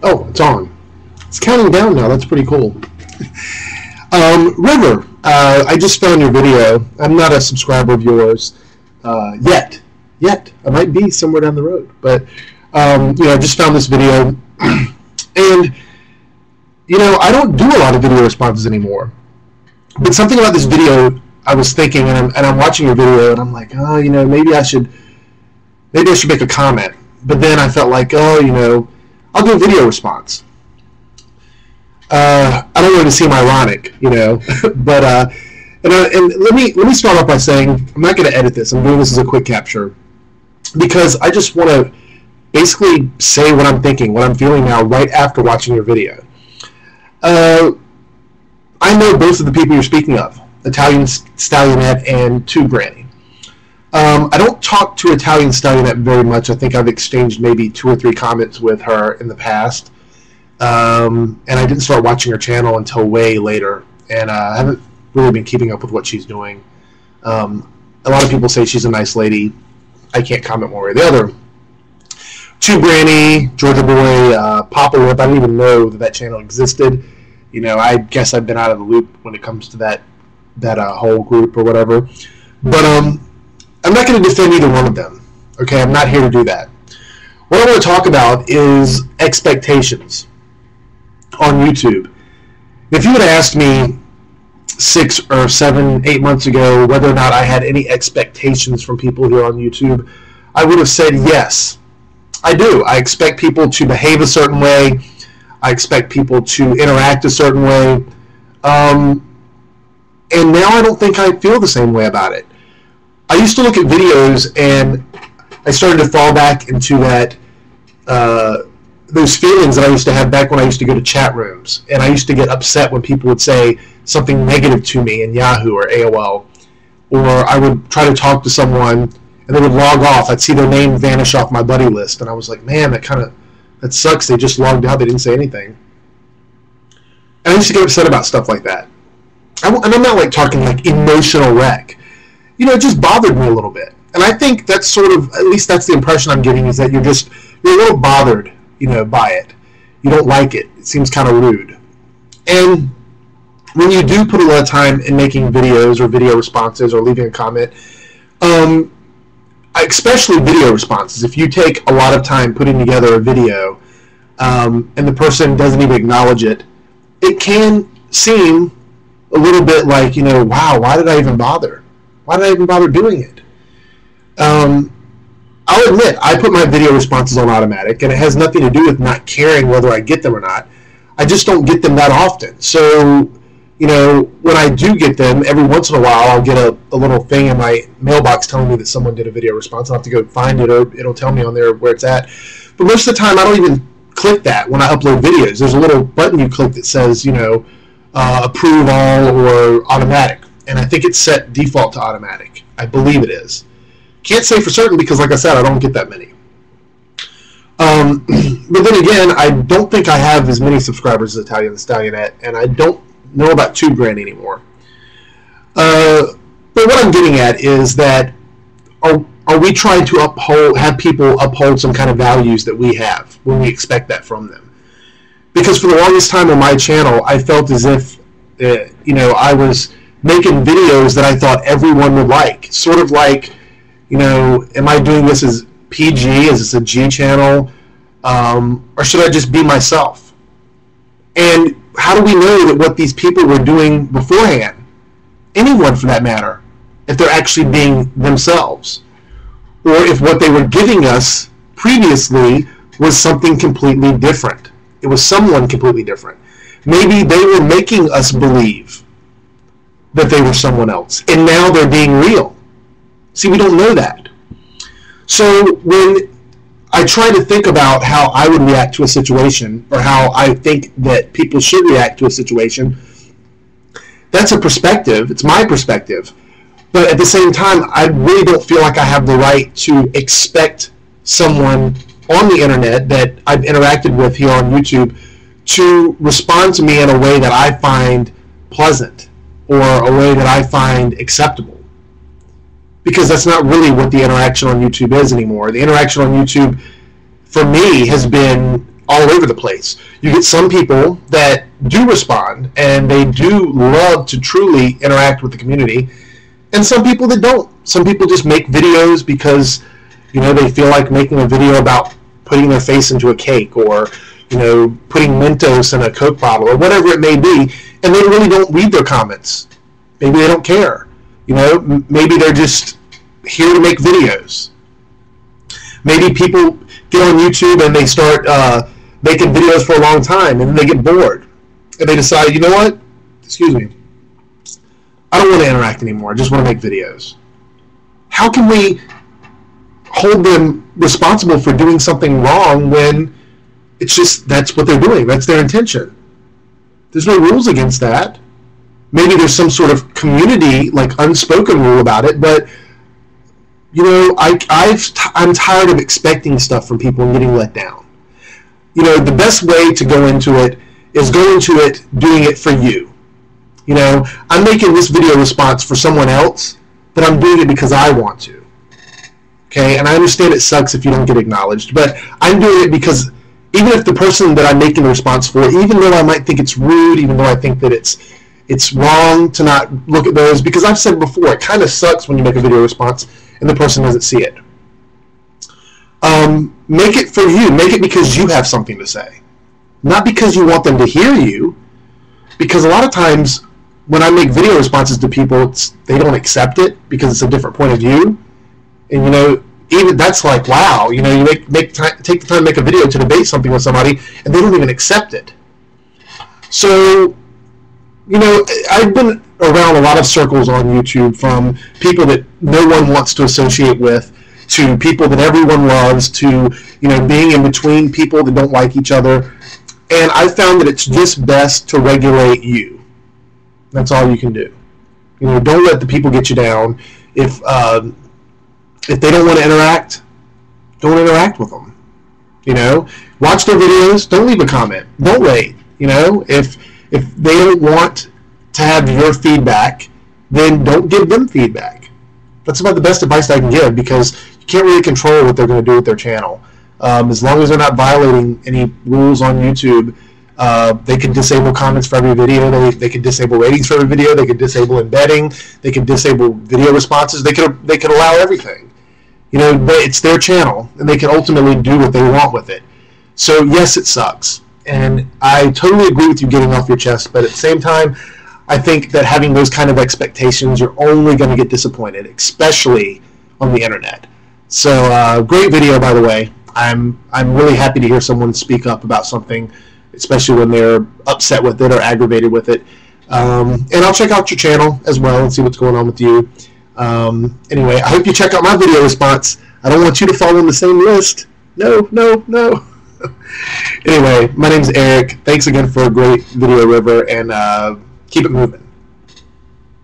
Oh, it's on. It's counting down now. That's pretty cool. River, I just found your video. I'm not a subscriber of yours yet. I might be somewhere down the road. But, I just found this video. And, I don't do a lot of video responses anymore. But something about this video, I was thinking, and I'm watching your video, and I'm like, oh, maybe I should make a comment. But then I felt like, oh, I'll do a video response. I don't want to seem ironic, but and let me start off by saying I'm not going to edit this. I'm doing this as a quick capture because I just want to basically say what I'm thinking, what I'm feeling now, right after watching your video. I know both of the people you're speaking of, ItalianStallionette and Tube Granny. I don't talk to ItalianStallionette very much. I think I've exchanged maybe 2 or 3 comments with her in the past. And I didn't start watching her channel until way later. And I haven't really been keeping up with what she's doing. A lot of people say she's a nice lady. I can't comment one way or the other. Tube Granny, Georgia Boy, PapaLimp, I didn't even know that channel existed. I guess I've been out of the loop when it comes to that whole group or whatever. But I'm not going to defend either one of them. Okay, I'm not here to do that. What I want to talk about is expectations on YouTube. If you had asked me 6 or 7, 8 months ago whether or not I had any expectations from people here on YouTube, I would have said yes. I do. I expect people to behave a certain way. I expect people to interact a certain way. And now I don't think I feel the same way about it. I used to look at videos and I started to fall back into that those feelings that I used to have back when I used to go to chat rooms, and I used to get upset when people would say something negative to me in Yahoo or AOL, or I would try to talk to someone and they would log off. I'd see their name vanish off my buddy list, and I was like, man, that sucks. They just logged out. They didn't say anything. And I used to get upset about stuff like that. And I'm not like talking like emotional wreck. It just bothered me a little bit. And I think that's sort of, at least that's the impression I'm getting, is that you're a little bothered, by it. You don't like it. It seems kind of rude. And when you do put a lot of time in making videos or video responses or leaving a comment, especially video responses, if you take a lot of time putting together a video and the person doesn't even acknowledge it, it can seem a little bit like, wow, why did I even bother? Why did I even bother doing it? I'll admit, I put my video responses on automatic, and it has nothing to do with not caring whether I get them or not. I just don't get them that often. So, when I do get them, every once in a while, I'll get a little thing in my mailbox telling me that someone did a video response. I'll have to go find it, or it'll tell me on there where it's at. But most of the time, I don't even click that when I upload videos. There's a little button you click that says, approve all or automatic. And I think it's set default to automatic. I believe it is. Can't say for certain because, like I said, I don't get that many. But then again, I don't think I have as many subscribers as ItalianStallionette, and I don't know about Tube Granny anymore. But what I'm getting at is that are we trying to have people uphold some kind of values that we have when we expect that from them? Because for the longest time on my channel, I felt as if I was making videos that I thought everyone would like. Sort of like, am I doing this as PG? Is this a G channel? Or should I just be myself? And how do we know that what these people were doing beforehand, anyone for that matter, if they're actually being themselves? Or if what they were giving us previously was something completely different. It was someone completely different. Maybe they were making us believe that they were someone else, and now they're being real. See, we don't know that. So when I try to think about how I would react to a situation, or how I think that people should react to a situation, that's a perspective. It's my perspective. But at the same time, I really don't feel like I have the right to expect someone on the internet that I've interacted with here on YouTube to respond to me in a way that I find pleasant or a way that I find acceptable. Because that's not really what the interaction on YouTube is anymore. The interaction on YouTube, for me, has been all over the place. You get some people that do respond, and they do love to truly interact with the community, and some people that don't. Some people just make videos because, you know, they feel like making a video about putting their face into a cake, or, you know, putting Mentos in a Coke bottle, or whatever it may be, and they really don't read their comments. Maybe they don't care. You know, maybe they're just here to make videos. Maybe people get on YouTube and they start making videos for a long time, and then they get bored, and they decide, you know what, excuse me, I don't want to interact anymore, I just want to make videos. How can we hold them responsible for doing something wrong when it's just, that's what they're doing, that's their intention? There's no rules against that. Maybe there's some sort of community, like, unspoken rule about it, but, you know, I'm tired of expecting stuff from people and getting let down. You know, the best way to go into it is go into it doing it for you. You know, I'm making this video response for someone else, but I'm doing it because I want to. Okay, and I understand it sucks if you don't get acknowledged, but I'm doing it because even if the person that I'm making the response for, even though I might think it's rude, even though I think that it's wrong to not look at those, because I've said before, it kind of sucks when you make a video response and the person doesn't see it. Make it for you. Make it because you have something to say. Not because you want them to hear you, because a lot of times when I make video responses to people, they don't accept it because it's a different point of view. And, you know, even that's like, wow, you know, you take the time to make a video to debate something with somebody, and they don't even accept it. So, you know, I've been around a lot of circles on YouTube, from people that no one wants to associate with, to people that everyone loves, to, you know, being in between people that don't like each other. And I found that it's just best to regulate you. That's all you can do. You know, don't let the people get you down. If they don't want to interact, don't interact with them. You know, watch their videos. Don't leave a comment. Don't wait. You know, if they don't want to have your feedback, then don't give them feedback. That's about the best advice I can give, because you can't really control what they're going to do with their channel. As long as they're not violating any rules on YouTube, they can disable comments for every video. They can disable ratings for every video. They can disable embedding. They can disable video responses. They could allow everything. You know, it's their channel, and they can ultimately do what they want with it. So yes, it sucks, and I totally agree with you getting off your chest. But at the same time, I think that having those kind of expectations, you're only going to get disappointed, especially on the internet. So great video, by the way. I'm really happy to hear someone speak up about something, especially when they're upset with it or aggravated with it. And I'll check out your channel as well and see what's going on with you. Anyway, I hope you check out my video response. I don't want you to fall on the same list. No, no, no. Anyway, my name's Eric. Thanks again for a great video, River, and keep it moving.